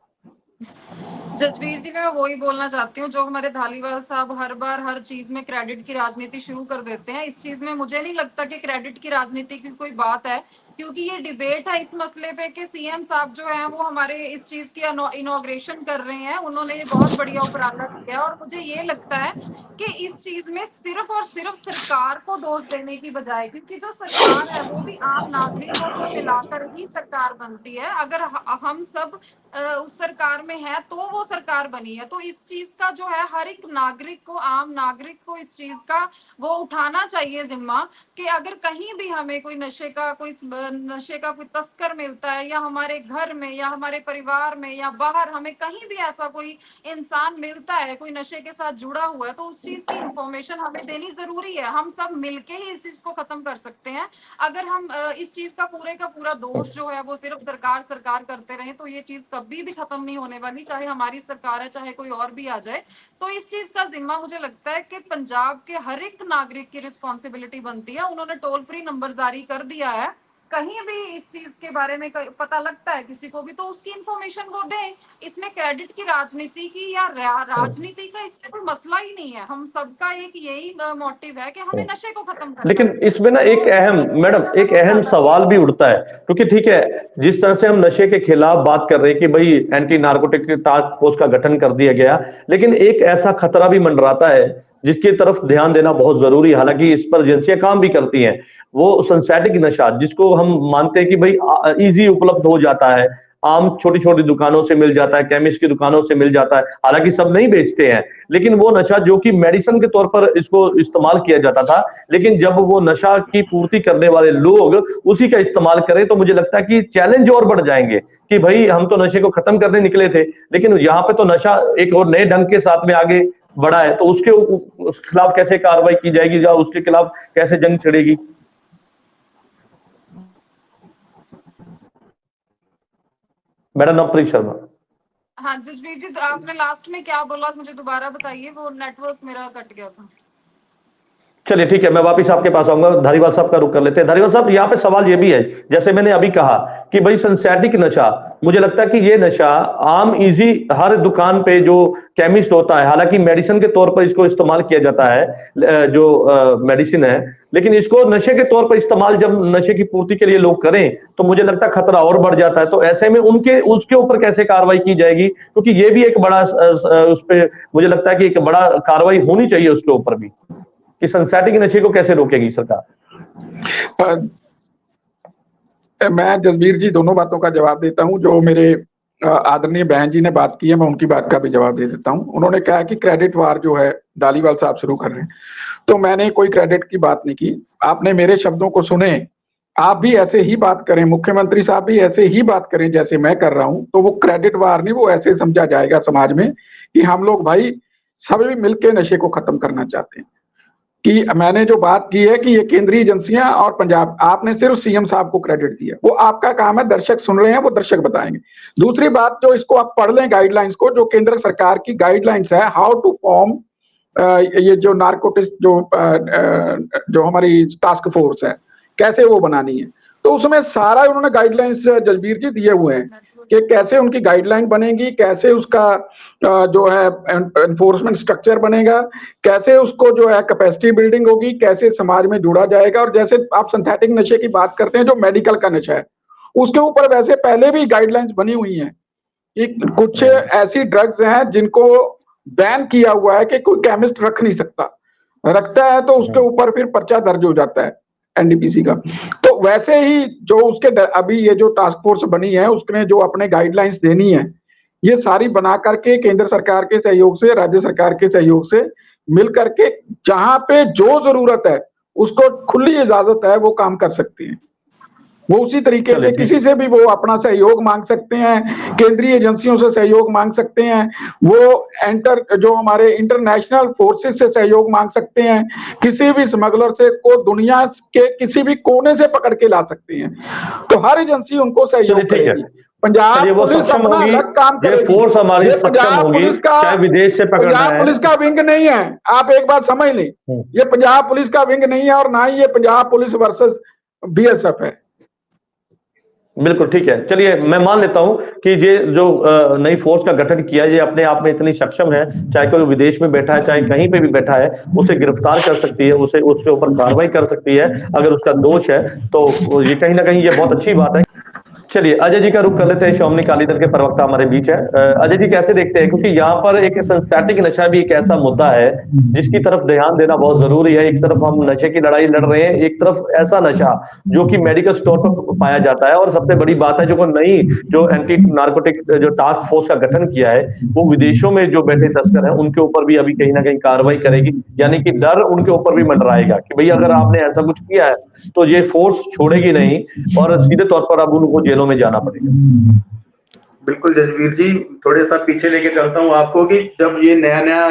जसवीर जी मैं वही बोलना चाहती हूँ, जो हमारे धालीवाल साहब हर बार हर चीज में क्रेडिट की राजनीति शुरू कर देते हैं, इस चीज में मुझे नहीं लगता कि क्रेडिट की राजनीति की कोई बात है, क्योंकि ये डिबेट है इस मसले पे कि सीएम साहब जो है वो हमारे इस चीज की इनॉग्रेशन कर रहे हैं, उन्होंने ये बहुत बढ़िया उपराला किया। और मुझे ये लगता है कि इस चीज में सिर्फ और सिर्फ सरकार को दोष देने की बजाय, क्योंकि जो सरकार है वो भी आम नागरिकों को मिलाकर ही सरकार बनती है, अगर हम सब उस सरकार में है तो वो सरकार बनी है। तो इस चीज का जो है हर एक नागरिक को, आम नागरिक को इस चीज का वो उठाना चाहिए जिम्मा कि अगर कहीं भी हमें कोई नशे का कोई नशे का कोई तस्कर मिलता है या हमारे घर में या हमारे परिवार में या बाहर हमें कहीं भी ऐसा कोई इंसान मिलता है कोई नशे के साथ जुड़ा हुआ है, तो उस चीज की इंफॉर्मेशन हमें देनी जरूरी है। हम सब मिलके ही इस चीज को खत्म कर सकते हैं। अगर हम इस चीज का पूरा दोष जो है वो सिर्फ सरकार करते रहे तो ये चीज कभी भी खत्म नहीं होने वाली, चाहे हमारी सरकार है चाहे कोई और भी आ जाए। तो इस चीज का जिम्मा मुझे लगता है कि पंजाब के हर एक नागरिक की रिस्पॉन्सिबिलिटी बनती है। उन्होंने टोल फ्री नंबर जारी कर दिया है, कहीं भी इस चीज के बारे में पता लगता है किसी को भी तो उसकी इंफॉर्मेशन वो दें। इसमें क्रेडिट की राजनीति की या राजनीति का इसमें कोई मसला ही नहीं है। हम सबका एक यही मोटिव है कि हमें नशे को खत्म करना। लेकिन इसमें ना एक अहम सवाल भी उठता है, क्योंकि ठीक है जिस तरह से हम नशे के खिलाफ बात कर रहे हैं कि भाई एंटी नार्कोटिक टास्क फोर्स का गठन कर दिया गया, लेकिन एक ऐसा खतरा भी मंडराता है जिसकी तरफ ध्यान देना बहुत जरूरी है। हालांकि इस पर एजेंसियां काम भी करती हैं, वो सिंथेटिक नशा जिसको हम मानते हैं कि भाई इजी उपलब्ध हो जाता है, आम छोटी छोटी दुकानों से मिल जाता है, केमिस्ट की दुकानों से मिल जाता है। हालांकि सब नहीं बेचते हैं, लेकिन वो नशा जो कि मेडिसिन के तौर पर इसको इस्तेमाल किया जाता था, लेकिन जब वो नशा की पूर्ति करने वाले लोग उसी का इस्तेमाल करें तो मुझे लगता है कि चैलेंज और बढ़ जाएंगे कि भाई हम तो नशे को खत्म करने निकले थे, लेकिन यहाँ पे तो नशा एक और नए ढंग के साथ में आगे बढ़ा है, तो उसके खिलाफ कैसे कार्रवाई की जाएगी या उसके खिलाफ कैसे जंग छिड़ेगी? मैडम नवप्रीत शर्मा। हाँ जसबीर जी, आपने लास्ट में क्या बोला मुझे दोबारा बताइए, वो नेटवर्क मेरा कट गया था। चलिए ठीक है, मैं वापस आपके पास आऊंगा। धारीवाल साहब का रुख कर लेते हैं। धारीवाल साहब, यहाँ पे सवाल ये भी है, जैसे मैंने अभी कहा कि भाई सिंथेटिक नशा, मुझे लगता है कि ये नशा आम इजी हर दुकान पे जो केमिस्ट होता है, हालांकि मेडिसिन के तौर पर इसको इस्तेमाल किया जाता है जो मेडिसिन है, लेकिन इसको नशे के तौर पर इस्तेमाल जब नशे की पूर्ति के लिए लोग करें तो मुझे लगता है खतरा और बढ़ जाता है। तो ऐसे में उसके ऊपर कैसे कार्रवाई की जाएगी, क्योंकि ये भी एक बड़ा उस पर मुझे लगता है कि एक बड़ा कार्रवाई होनी चाहिए उसके ऊपर भी कि सिंथेटिक नशे को कैसे रोकेगी सरकार। मैं जसबीर जी दोनों बातों का जवाब देता हूं। जो मेरे आदरणीय बहन जी ने बात की है, मैं उनकी बात का भी जवाब दे देता हूं। उन्होंने कहा कि क्रेडिट वार जो है धालीवाल साहब शुरू कर रहे हैं, तो मैंने कोई क्रेडिट की बात नहीं की। आपने मेरे शब्दों को सुने, आप भी ऐसे ही बात करें, मुख्यमंत्री साहब भी ऐसे ही बात करें जैसे मैं कर रहा हूं, तो वो क्रेडिट वार नहीं, वो ऐसे समझा जाएगा समाज में कि हम लोग भाई सभी मिलकर नशे को खत्म करना चाहते हैं। कि मैंने जो बात की है कि ये केंद्रीय एजेंसियां और पंजाब, आपने सिर्फ सीएम साहब को क्रेडिट दिया, वो आपका काम है, दर्शक सुन रहे हैं, वो दर्शक बताएंगे। दूसरी बात, जो इसको आप पढ़ लें गाइडलाइंस को, जो केंद्र सरकार की गाइडलाइंस है, हाउ टू फॉर्म ये जो नार्कोटिक्स जो हमारी टास्क फोर्स है, कैसे वो बनानी है, तो उसमें सारा उन्होंने गाइडलाइंस जसबीर जी दिए हुए हैं कि कैसे उनकी गाइडलाइन बनेगी, कैसे उसका जो है एनफोर्समेंट स्ट्रक्चर बनेगा, कैसे उसको जो है कैपेसिटी बिल्डिंग होगी, कैसे समाज में जुड़ा जाएगा। और जैसे आप सिंथेटिक नशे की बात करते हैं, जो मेडिकल का नशा है, उसके ऊपर वैसे पहले भी गाइडलाइंस बनी हुई हैं कि कुछ ऐसी ड्रग्स हैं जिनको बैन किया हुआ है कि कोई केमिस्ट रख नहीं सकता, रखता है तो उसके ऊपर फिर पर्चा दर्ज हो जाता है एनडीपीसी का। तो वैसे ही जो उसके अभी ये जो टास्क फोर्स बनी है, उसने जो अपने गाइडलाइंस देनी है, ये सारी बना करके केंद्र सरकार के सहयोग से, राज्य सरकार के सहयोग से मिल करके जहां पे जो जरूरत है उसको खुली इजाजत है वो काम कर सकते हैं। वो उसी तरीके से किसी से भी वो अपना सहयोग मांग सकते हैं, केंद्रीय एजेंसियों से सहयोग मांग सकते हैं, वो जो हमारे इंटरनेशनल फोर्सेस से सहयोग मांग सकते हैं, किसी भी स्मगलर से को दुनिया के किसी भी कोने से पकड़ के ला सकते हैं। तो हर एजेंसी उनको सहयोग करेगी। पंजाब पुलिस अपना अलग काम करेगी, फोर्स हमारी पंजाब पुलिस का विदेश से पकड़ना है, पंजाब पुलिस का विंग नहीं है। आप एक बात समझ लें, ये पंजाब पुलिस का विंग नहीं है और ना ही ये पंजाब पुलिस वर्सेस बीएसएफ है। बिल्कुल ठीक है। चलिए मैं मान लेता हूं कि ये जो नई फोर्स का गठन किया, ये अपने आप में इतनी सक्षम है, चाहे कोई विदेश में बैठा है चाहे कहीं पे भी बैठा है, उसे गिरफ्तार कर सकती है, उसे उसके ऊपर कार्रवाई कर सकती है अगर उसका दोष है। तो ये कहीं ना कहीं ये बहुत अच्छी बात है। चलिए अजय जी का रुख कर लेते हैं, श्रोमणी अकाली दल के प्रवक्ता हमारे बीच है। अजय जी कैसे देखते हैं, क्योंकि यहाँ पर एक सिंथेटिक नशा भी एक ऐसा मुद्दा है जिसकी तरफ ध्यान देना बहुत जरूरी है। एक तरफ हम नशे की लड़ाई लड़ रहे हैं, एक तरफ ऐसा नशा जो कि मेडिकल स्टोर पर पाया जाता है, और सबसे बड़ी बात है जो नई जो एंटी नार्कोटिक जो टास्क फोर्स का गठन किया है वो विदेशों में जो बैठे तस्कर हैं उनके ऊपर भी अभी कहीं ना कहीं कार्रवाई करेगी, यानी कि डर उनके ऊपर भी मंडराएगा कि भाई अगर आपने ऐसा कुछ किया है तो ये फोर्स छोड़ेगी नहीं और सीधे तौर पर अब उनको जेलों में जाना पड़ेगा। बिल्कुल जसवीर जी, थोड़े सा पीछे लेके चलता हूँ आपको कि जब ये नया नया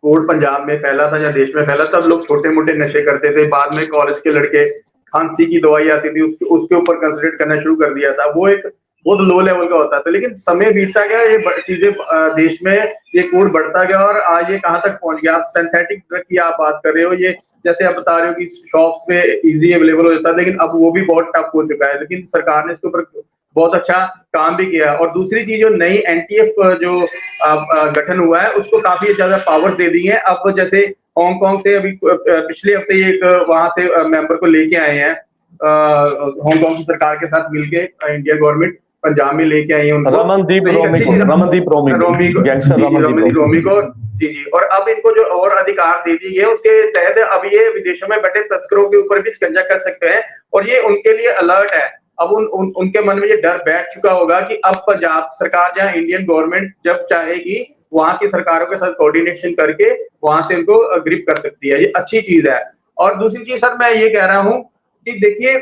कोड पंजाब में फैला था या देश में फैला, तब लोग छोटे मोटे नशे करते थे। बाद में कॉलेज के लड़के खांसी की दवाई आती थी उसके ऊपर कंसंट्रेट करना शुरू कर दिया था। वो एक बहुत लो लेवल का होता था, लेकिन समय बीतता गया, ये चीजें देश में ये कोड बढ़ता गया और आज ये कहाँ तक पहुंच गया। आप सिंथेटिक ड्रग की आप बात कर रहे हो, ये जैसे आप बता रहे हो कि शॉप्स पे इजी अवेलेबल हो जाता है, लेकिन अब वो भी बहुत टफ हो चुका है। लेकिन सरकार ने इसके ऊपर बहुत अच्छा काम भी किया। और दूसरी चीज, जो नई एनटीएफ जो गठन हुआ है उसको काफी ज्यादा पावर दे दी है। अब जैसे हांगकांग से अभी पिछले हफ्ते एक वहां से मेंबर को लेके आए हैं, हांगकांग की सरकार के साथ मिलके इंडिया गवर्नमेंट पंजाब में लेके आई है उनको, रमनदीप रोमी को जी। और अब इनको जो और अधिकार दे दिए गए उसके तहत अब ये विदेशों में बैठे तस्करों के ऊपर भी शिकंजा कर सकते हैं, और ये उनके लिए अलर्ट है। अब उनके मन में ये डर बैठ चुका होगा कि अब पंजाब सरकार जहाँ इंडियन गवर्नमेंट जब चाहेगी वहां की सरकारों के साथ कोऑर्डिनेशन करके वहां से उनको ग्रिप कर सकती है। ये अच्छी चीज है। और दूसरी चीज सर मैं ये कह रहा हूँ कि देखिए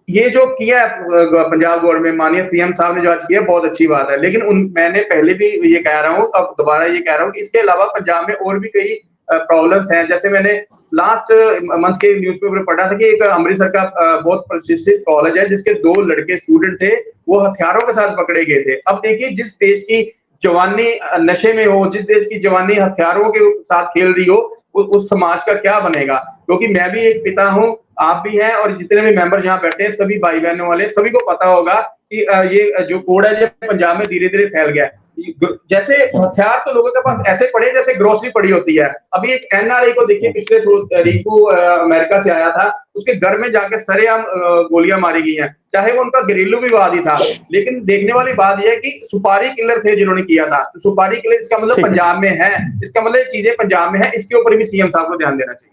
ये जो किया है पंजाब गवर्नमेंट, माननीय सीएम साहब ने जो आज किया बहुत अच्छी बात है, लेकिन मैंने पहले भी ये कह रहा हूँ, अब दोबारा ये कह रहा हूँ कि इसके अलावा पंजाब में और भी कई प्रॉब्लम्स हैं। जैसे मैंने लास्ट मंथ के न्यूज़पेपर में पढ़ा था कि एक अमृतसर का बहुत प्रतिष्ठित कॉलेज है जिसके 2 लड़के स्टूडेंट थे, वो हथियारों के साथ पकड़े गए थे। अब देखिए जिस देश की जवानी नशे में हो, जिस देश की जवानी हथियारों के साथ खेल रही हो, उस समाज का क्या बनेगा। क्योंकि मैं भी एक पिता हूँ, आप भी हैं, और जितने भी मेंबर यहाँ बैठे हैं सभी भाई बहनों वाले सभी को पता होगा कि ये जो कोड है ये पंजाब में धीरे धीरे फैल गया है। जैसे हथियार तो लोगों के पास ऐसे पड़े जैसे ग्रोसरी पड़ी होती है। अभी एक एनआरआई को देखिए, पिछले तारीख को अमेरिका से आया था, उसके घर में जाके सरेआम गोलियां मारी गई हैं, चाहे वो उनका घरेलू विवाद ही था। लेकिन देखने वाली बात यह है कि सुपारी किलर थे जिन्होंने किया था। तो सुपारी किलर इसका मतलब पंजाब में है, इसका मतलब चीजें पंजाब में है। इसके ऊपर भी सीएम साहब को ध्यान देना चाहिए।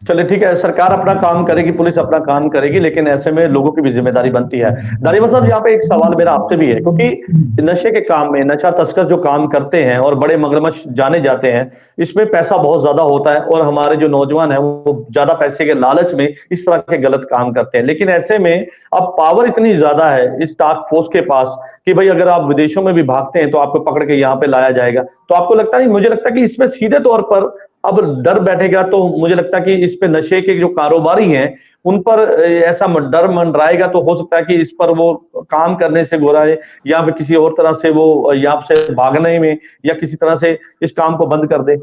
चलिए ठीक है, सरकार अपना काम करेगी, पुलिस अपना काम करेगी, लेकिन ऐसे में लोगों की भी जिम्मेदारी बनती है। दानिवा साहब, यहाँ पे एक सवाल मेरा आपसे भी है, क्योंकि नशे के काम में नशा तस्कर जो काम करते हैं और बड़े मगरमच्छ जाने जाते हैं, इसमें पैसा बहुत ज्यादा होता है और हमारे जो नौजवान हैं वो ज्यादा पैसे के लालच में इस तरह के गलत काम करते हैं। लेकिन ऐसे में अब पावर इतनी ज्यादा है इस टास्क फोर्स के पास कि भाई अगर आप विदेशों में भी भागते हैं तो आपको पकड़ के यहाँ पे लाया जाएगा। तो आपको लगता नहीं, मुझे लगता है कि इसमें सीधे तौर पर अब डर बैठेगा, तो मुझे लगता है कि इस पे नशे के जो कारोबारी हैं उन पर ऐसा डर मंडराएगा, तो हो सकता है कि इस पर वो काम करने से गोराए या फिर किसी और तरह से वो यहाँ से भागने में या किसी तरह से इस काम को बंद कर दे।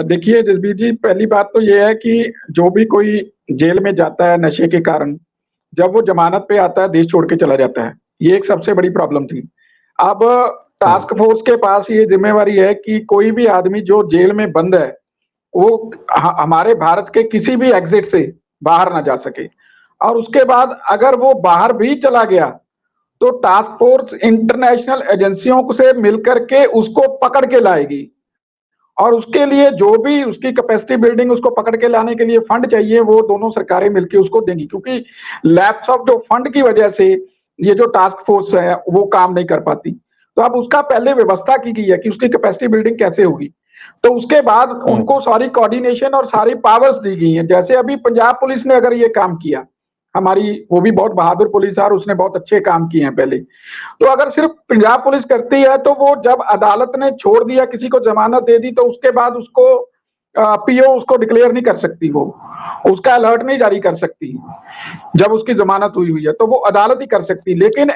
देखिए जसबीर जी, पहली बात तो ये है कि जो भी कोई जेल में जाता है नशे के कारण, जब वो जमानत पे आता है देश छोड़ के चला जाता है। ये एक सबसे बड़ी प्रॉब्लम थी। अब टास्क फोर्स के पास ये जिम्मेवारी है कि कोई भी आदमी जो जेल में बंद है वो हमारे भारत के किसी भी एग्जिट से बाहर ना जा सके, और उसके बाद अगर वो बाहर भी चला गया तो टास्क फोर्स इंटरनेशनल एजेंसियों से मिलकर के उसको पकड़ के लाएगी, और उसके लिए जो भी उसकी कैपेसिटी बिल्डिंग, उसको पकड़ के लाने के लिए फंड चाहिए वो दोनों सरकारें मिलकर उसको देंगी। क्योंकि लैप्स ऑफ जो फंड की वजह से ये जो टास्क फोर्स है वो काम नहीं कर पाती। तो अब उसका पहले व्यवस्था की गई है कि उसकी कैपेसिटी बिल्डिंग कैसे होगी, तो उसके बाद उनको सारी कोऑर्डिनेशन और सारी पावर्स दी गई हैं। जैसे अभी पंजाब पुलिस ने अगर ये काम किया, हमारी वो भी बहुत बहादुर पुलिस है और उसने बहुत अच्छे काम किए हैं पहले, तो अगर सिर्फ पंजाब पुलिस करती है तो वो जब अदालत ने छोड़ दिया, किसी को जमानत दे दी, तो उसके बाद उसको पीओ उसको डिक्लेयर नहीं कर सकती, वो उसका अलर्ट नहीं जारी कर सकती जब उसकी जमानत हुई है, तो वो अदालत ही कर सकती। लेकिन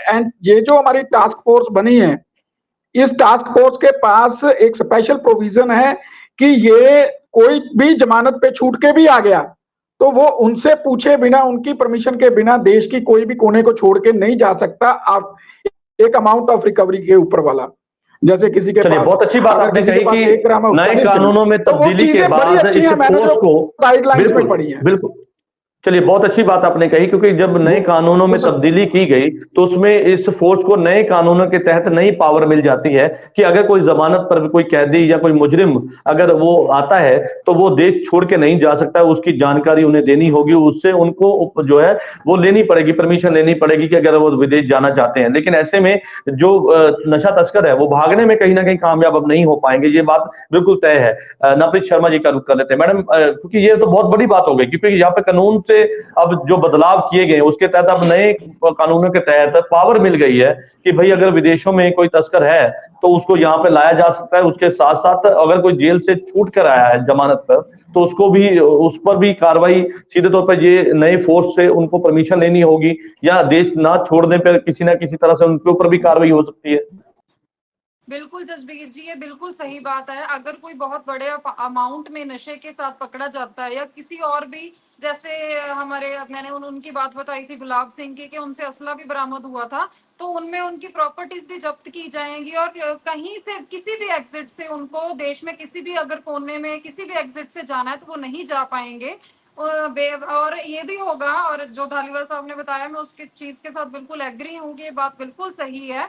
ये जो हमारी टास्क फोर्स बनी है, इस टास्क फोर्स के पास एक स्पेशल प्रोविजन है कि ये कोई भी जमानत पे छूट के भी आ गया तो वो उनसे पूछे बिना, उनकी परमिशन के बिना देश की कोई भी कोने को छोड़ के नहीं जा सकता। आप एक अमाउंट ऑफ रिकवरी के ऊपर वाला, जैसे किसी के पास, बहुत अच्छी बात आपने कही कि नए कानूनों में तब्दीली के बाद इस फोर्स को गाइडलाइंस में पड़ी है। बिल्कुल चलिए, बहुत अच्छी बात आपने कही, क्योंकि जब नए कानूनों में तब्दीली की गई तो उसमें इस फोर्स को नए कानूनों के तहत नई पावर मिल जाती है कि अगर कोई जमानत पर कोई कैदी या कोई मुजरिम अगर वो आता है तो वो देश छोड़ के नहीं जा सकता, उसकी जानकारी उन्हें देनी होगी, उससे उनको जो है वो लेनी पड़ेगी, परमिशन लेनी पड़ेगी कि अगर वो विदेश जाना चाहते हैं। लेकिन ऐसे में जो नशा तस्कर है वो भागने में कहीं ना कहीं कामयाब अब नहीं हो पाएंगे, ये बात बिल्कुल तय है। नवप्रीत शर्मा जी का रुख कर लेते हैं मैडम, क्योंकि ये तो बहुत बड़ी बात हो गई, क्योंकि यहाँ पे कानून से अब जो बदलाव किए गए उसके तहत अब नए कानूनों के तहत पावर मिल गई है कि भाई अगर विदेशों में कोई तस्कर है तो उसको यहाँ पे लाया जा सकता है। उसके साथ साथ अगर कोई जेल से छूट कर आया है जमानत पर तो उसको भी, उस पर भी कार्रवाई सीधे तौर पर ये नए फोर्स से उनको परमिशन लेनी होगी, या देश ना छोड़ने पर किसी ना किसी तरह से उनके ऊपर भी कार्रवाई हो सकती है। बिल्कुल जसबीर जी, ये बिल्कुल सही बात है। अगर कोई बहुत बड़े अमाउंट में नशे के साथ पकड़ा जाता है या किसी और भी, जैसे हमारे, मैंने उनकी बात बताई थी गुलाब सिंह की कि उनसे असला भी बरामद हुआ था, तो उनमें उनकी प्रॉपर्टीज भी जब्त की जाएंगी और कहीं से किसी भी एग्जिट से उनको देश में किसी भी अगर कोने में किसी भी एग्जिट से जाना है तो वो नहीं जा पाएंगे। और ये भी होगा, और जो धालीवाल साहब ने बताया मैं उसकी चीज के साथ बिल्कुल एग्री हूँ कि ये बात बिल्कुल सही है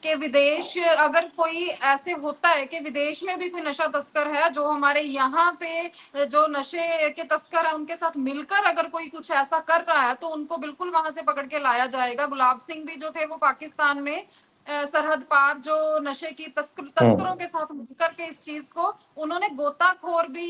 कि विदेश अगर कोई ऐसे होता है कि विदेश में भी कोई नशा तस्कर है, जो हमारे यहाँ पे जो नशे के तस्कर है उनके साथ मिलकर अगर कोई कुछ ऐसा कर रहा है तो उनको बिल्कुल वहां से पकड़ के लाया जाएगा। गुलाब सिंह भी जो थे वो पाकिस्तान में सरहद पार जो नशे की तस्करों के साथ मिलकर के इस चीज को, उन्होंने गोताखोर भी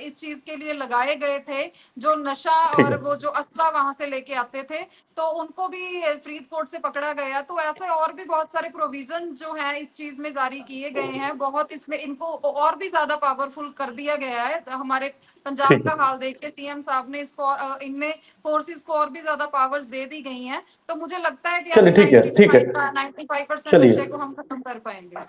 इस चीज के लिए लगाए गए थे, जो नशा और वो जो असला वहां से लेके आते थे, तो उनको भी फरीदकोट से पकड़ा गया। तो ऐसे और भी बहुत सारे प्रोविजन जो है इस चीज में जारी किए गए हैं, बहुत इसमें इनको और भी ज्यादा पावरफुल कर दिया गया है। हमारे पंजाब का हाल देख के सीएम साहब ने इसको इनमें फोर्सेस को और भी ज्यादा पावर्स दे दी गई हैं, तो मुझे लगता है कि चलिए, ठीक है, ठीक है, 95% चलिए, नशे को हम खत्म कर पाएंगे।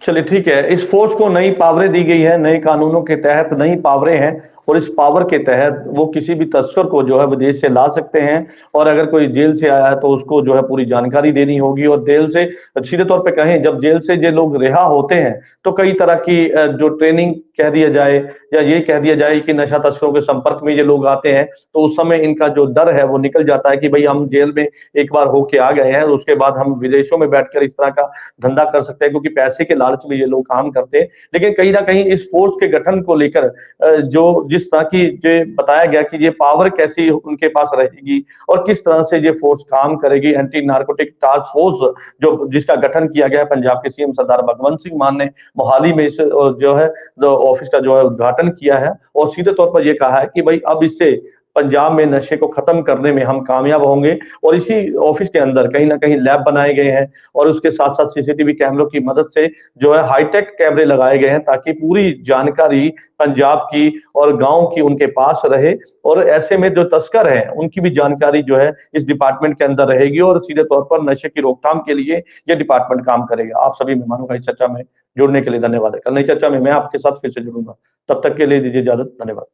चलिए ठीक है। इस फोर्स को नई पावरें दी गई है, नए कानूनों के तहत नई पावरें हैं, और इस पावर के तहत वो किसी भी तस्कर को जो है विदेश से ला सकते हैं, और अगर कोई जेल से आया है तो उसको जो है पूरी जानकारी देनी होगी। और जेल से सीधे तौर पे कहें, जब जेल से जो लोग रिहा होते हैं तो कई तरह की जो ट्रेनिंग कह दिया जाए या ये कह दिया जाए कि नशा तस्करों के संपर्क में ये लोग आते हैं, तो उस समय इनका जो डर है वो निकल जाता है कि भाई हम जेल में एक बार होके आ गए हैं, उसके बाद हम विदेशों में बैठकर इस तरह का धंधा कर सकते हैं, क्योंकि पैसे के लालच में ये लोग काम करते हैं। लेकिन कहीं ना कहीं इस फोर्स के गठन को लेकर जो जिस तरह की जो बताया गया कि ये पावर कैसी उनके पास रहेगी और किस तरह से ये फोर्स काम करेगी, एंटी नार्कोटिक टास्क फोर्स जो जिसका गठन किया गया है, पंजाब के सीएम सरदार भगवंत सिंह मान ने मोहाली में इस जो है ऑफिस का जो है उद्घाटन किया है, और सीधे तौर पर यह कहा है कि भाई अब इससे पंजाब में नशे को खत्म करने में हम कामयाब होंगे। और इसी ऑफिस के अंदर कहीं ना कहीं लैब बनाए गए हैं, और उसके साथ साथ सीसीटीवी कैमरों की मदद से जो है हाईटेक कैमरे लगाए गए हैं, ताकि पूरी जानकारी पंजाब की और गांव की उनके पास रहे, और ऐसे में जो तस्कर हैं उनकी भी जानकारी जो है इस डिपार्टमेंट के अंदर रहेगी, और सीधे तौर पर नशे की रोकथाम के लिए यह डिपार्टमेंट काम करेगा। आप सभी मेहमानों का इस चर्चा में जुड़ने के लिए धन्यवाद है। कल नई चर्चा में मैं आपके साथ फिर से जुड़ूंगा, तब तक के लिए दीजिए इजाजत। धन्यवाद।